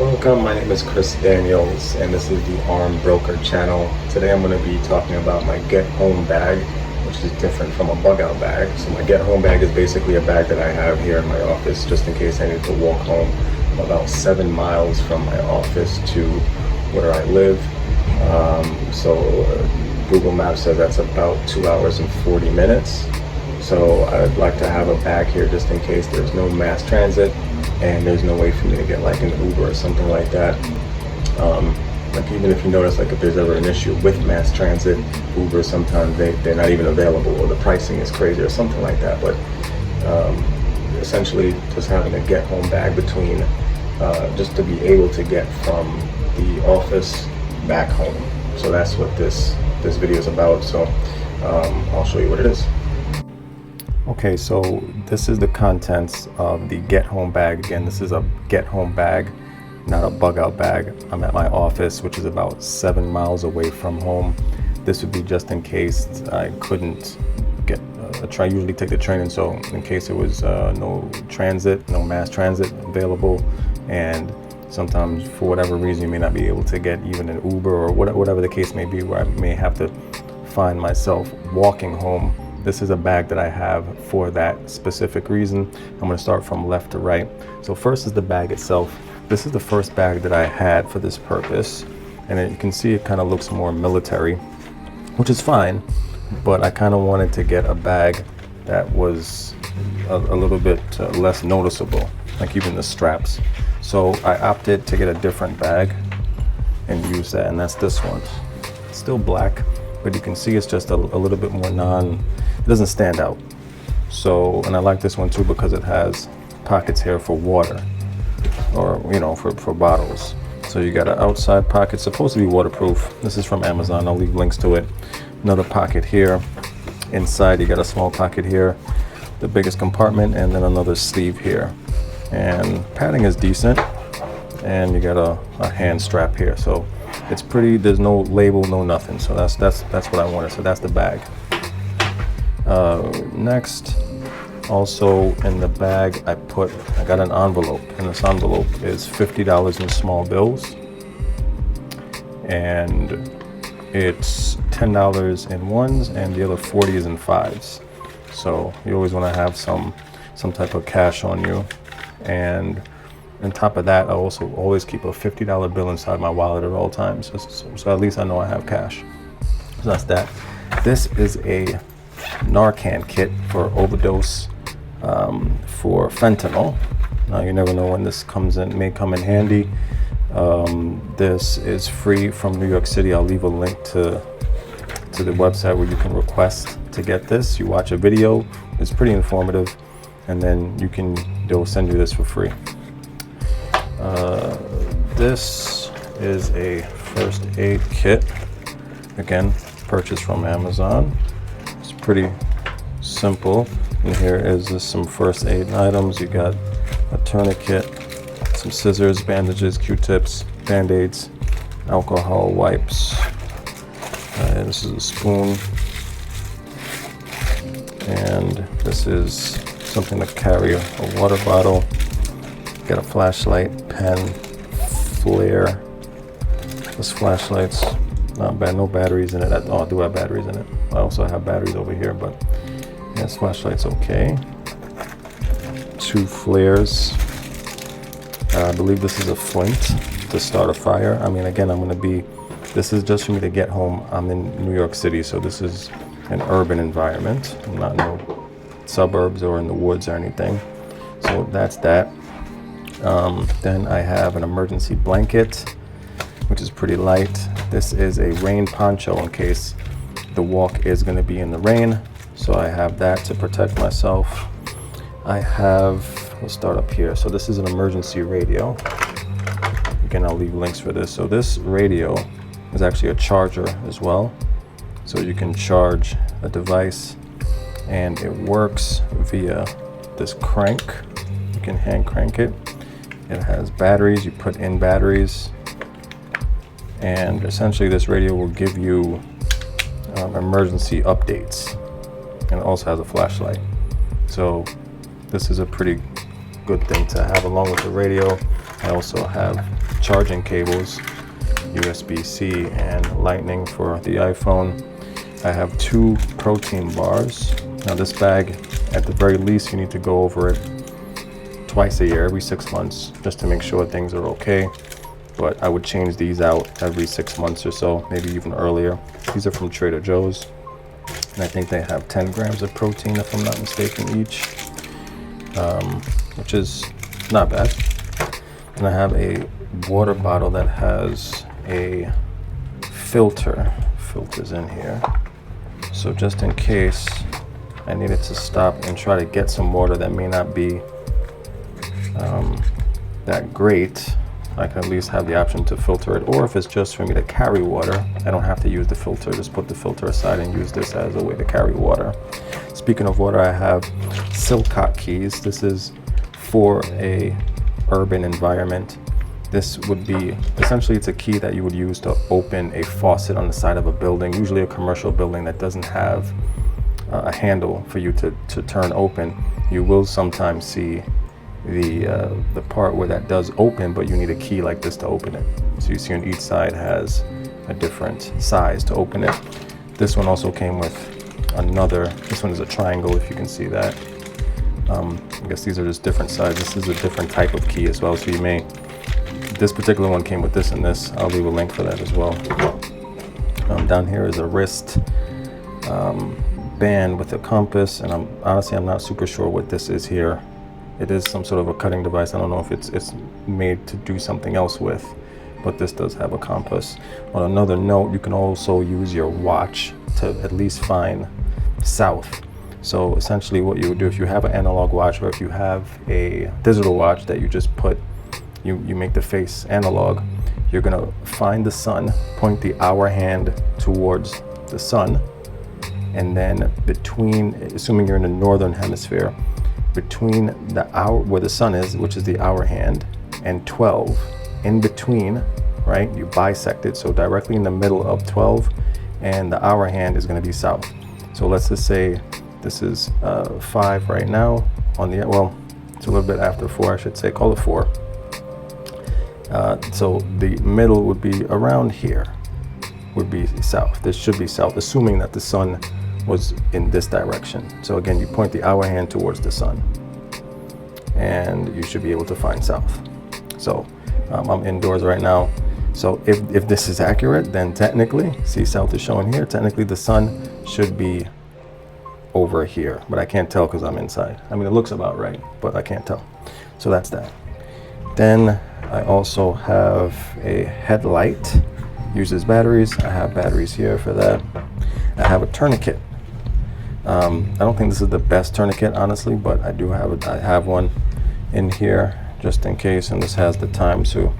Welcome, my name is Chris Daniels and this is the Armed Broker channel. Today I'm going to be talking about my Get Home Bag, which is different from a bug out bag. So my Get Home Bag is basically a bag that I have here in my office just in case I need to walk home. I'm about 7 miles from my office to where I live. Google Maps says that's about 2 hours and 40 minutes. So I'd like to have a bag here just in case there's no mass transit and there's no way for me to get like an Uber or something like that. Like even if you notice, like if there's ever an issue with mass transit, Uber sometimes they're not even available or the pricing is crazy or something like that. But essentially just having a Get Home Bag between just to be able to get from the office back home. So that's what this video is about. So I'll show you what it is. Okay, so this is the contents of the Get Home Bag. Again, this is a Get Home Bag, not a bug out bag. I'm at my office, which is about 7 miles away from home. This would be just in case I couldn't get a train. I usually take the train, and so in case there was no mass transit available, and sometimes for whatever reason you may not be able to get even an Uber or whatever the case may be, where I may have to find myself walking home. This is a bag that I have for that specific reason. I'm going to start from left to right. So first is the bag itself. This is the first bag that I had for this purpose, and you can see it kind of looks more military, which is fine, but I kind of wanted to get a bag that was a little bit less noticeable, like even the straps. So I opted to get a different bag and use that, and that's this one. It's still black, but you can see it's just a little bit more it doesn't stand out. So, and I like this one too because it has pockets here for water, or for bottles. So you got an outside pocket, supposed to be waterproof. This is from Amazon, I'll leave links to it. Another pocket here. Inside you got a small pocket here, the biggest compartment, and then another sleeve here. And padding is decent, and you got a hand strap here. So it's pretty, there's no label, no nothing. So that's what I wanted. So that's the bag. Next, also in the bag, I got an envelope, and this envelope is $50 in small bills, and it's $10 in ones, and the other 40 is in fives. So you always want to have some type of cash on you. And on top of that, I also always keep a $50 bill inside my wallet at all times, so at least I know I have cash. So that's that. This is a Narcan kit for overdose for fentanyl. Now you never know when this may come in handy. This is free from New York City. I'll leave a link to the website where you can request to get this. You watch a video, it's pretty informative, and then they'll send you this for free. This is a first aid kit, again purchased from Amazon. It's pretty simple. And here is just some first aid items. You got a tourniquet, some scissors, bandages, Q-tips, band-aids, alcohol wipes. This is a spoon, and this is something to carry, a water bottle. Got a flashlight, pen, flare. This flashlight's not bad, no batteries in it. I do have batteries in it. I also have batteries over here, but yeah, this flashlight's okay. 2 flares. I believe this is a flint to start a fire. I mean, again, this is just for me to get home. I'm in New York City, so this is an urban environment. I'm not in no suburbs or in the woods or anything. So that's that. Then I have an emergency blanket, which is pretty light. This is a rain poncho in case the walk is going to be in the rain. So I have that to protect myself. We'll start up here. So this is an emergency radio. Again, I'll leave links for this. So this radio is actually a charger as well. So you can charge a device, and it works via this crank. You can hand crank it. It has batteries. You put in batteries, and essentially this radio will give you emergency updates, and it also has a flashlight. So this is a pretty good thing to have along with the radio. I also have charging cables, USB-C and Lightning for the iPhone. I have 2 protein bars. Now this bag, at the very least, you need to go over it twice a year, every 6 months, just to make sure things are okay. But I would change these out every 6 months or so, maybe even earlier. These are from Trader Joe's, and I think they have 10 grams of protein, if I'm not mistaken, each, which is not bad. And I have a water bottle that has a filters in here. So just in case I needed to stop and try to get some water that may not be that great, I can at least have the option to filter it. Or if it's just for me to carry water, I don't have to use the filter. Just put the filter aside and use this as a way to carry water. Speaking of water, I have Silcock keys. This is for a urban environment. This would be, essentially it's a key that you would use to open a faucet on the side of a building, usually a commercial building that doesn't have a handle for you to turn open. You will sometimes see the part where that does open, but you need a key like this to open it. So you see on each side has a different size to open it. This one also came with another, this one is a triangle, if you can see that. I guess these are just different sizes. This is a different type of key as well, so you may, this particular one came with this and this. I'll leave a link for that as well. Down here is a wrist band with a compass, and I'm not super sure what this is here. It is some sort of a cutting device. I don't know if it's made to do something else with, but this does have a compass. On another note, you can also use your watch to at least find south. So essentially what you would do if you have an analog watch, or if you have a digital watch that you just put, you make the face analog, you're gonna find the sun, point the hour hand towards the sun, and then between, assuming you're in the northern hemisphere, between the hour where the sun is, which is the hour hand, and 12, in between, right, you bisect it, so directly in the middle of 12 and the hour hand is going to be south. So let's just say this is 5 right now on the, well, it's a little bit after 4, I should say, call it 4. So the middle would be around here, would be south. This should be south, assuming that the sun was in this direction. So again, you point the hour hand towards the sun and you should be able to find south. So I'm indoors right now. So if this is accurate, then technically, see, south is showing here, technically the sun should be over here, but I can't tell because I'm inside. I mean, it looks about right, but I can't tell. So that's that. Then I also have a headlight, uses batteries. I have batteries here for that. I have a tourniquet. I don't think this is the best tourniquet, honestly, but I do have it. I have one in here just in case, and this has the time. So,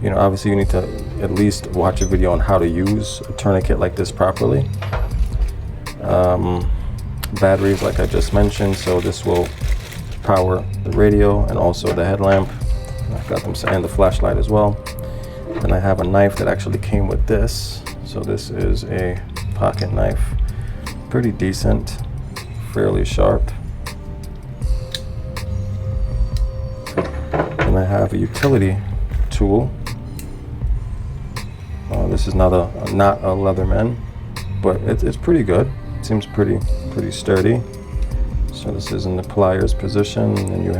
you know, obviously you need to at least watch a video on how to use a tourniquet like this properly. Batteries, like I just mentioned, so this will power the radio and also the headlamp. I've got them, and the flashlight as well. Then I have a knife that actually came with this. So this is a pocket knife, pretty decent, fairly sharp. And I have a utility tool. This is not a Leatherman, but it's pretty good. It seems pretty sturdy. So this is in the pliers position, and you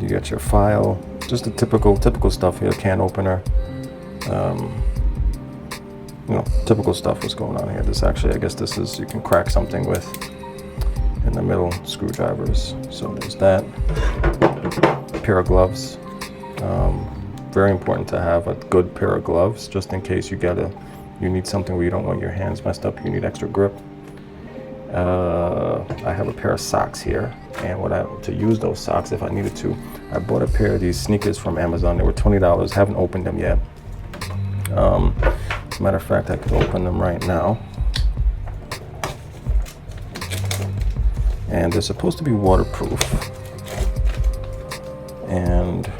got your file, just the typical stuff here, can opener. You know, typical stuff was going on here. This actually, I guess this is, you can crack something with in the middle, screwdrivers. So there's that. A pair of gloves. Very important to have a good pair of gloves, just in case you need something where you don't want your hands messed up, you need extra grip. I have a pair of socks here, and to use those socks if I needed to, I bought a pair of these sneakers from Amazon. They were $20, haven't opened them yet. As a matter of fact, I could open them right now. And they're supposed to be waterproof. And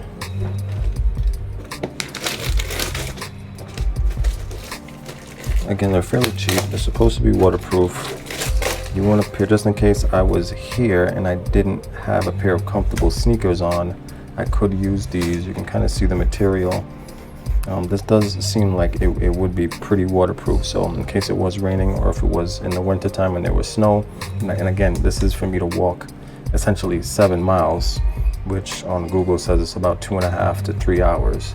again, they're fairly cheap. They're supposed to be waterproof. You want a pair, just in case I was here and I didn't have a pair of comfortable sneakers on, I could use these. You can kind of see the material. This does seem like it would be pretty waterproof, so in case it was raining or if it was in the winter time and there was snow, and again, this is for me to walk essentially 7 miles, which on Google says it's about 2.5 to 3 hours.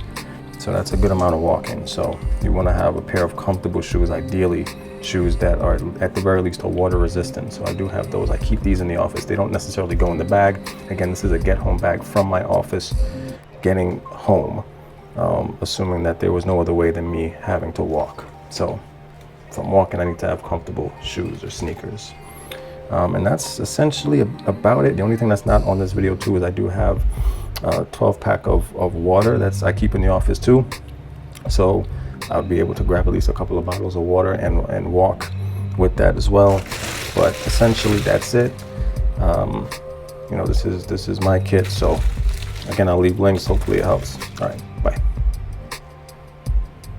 So that's a good amount of walking. So you want to have a pair of comfortable shoes, ideally shoes that are at the very least are water resistant. So I do have those. I keep these in the office. They don't necessarily go in the bag. Again, this is a get home bag from my office getting home, assuming that there was no other way than me having to walk. So if I'm walking, I need to have comfortable shoes or sneakers. And that's essentially about it. The only thing that's not on this video too is I do have a 12-pack of water that's I keep in the office too. So I'll be able to grab at least a couple of bottles of water and walk with that as well. But essentially that's it. You know, this is my kit. So again, I'll leave links. Hopefully it helps. All right.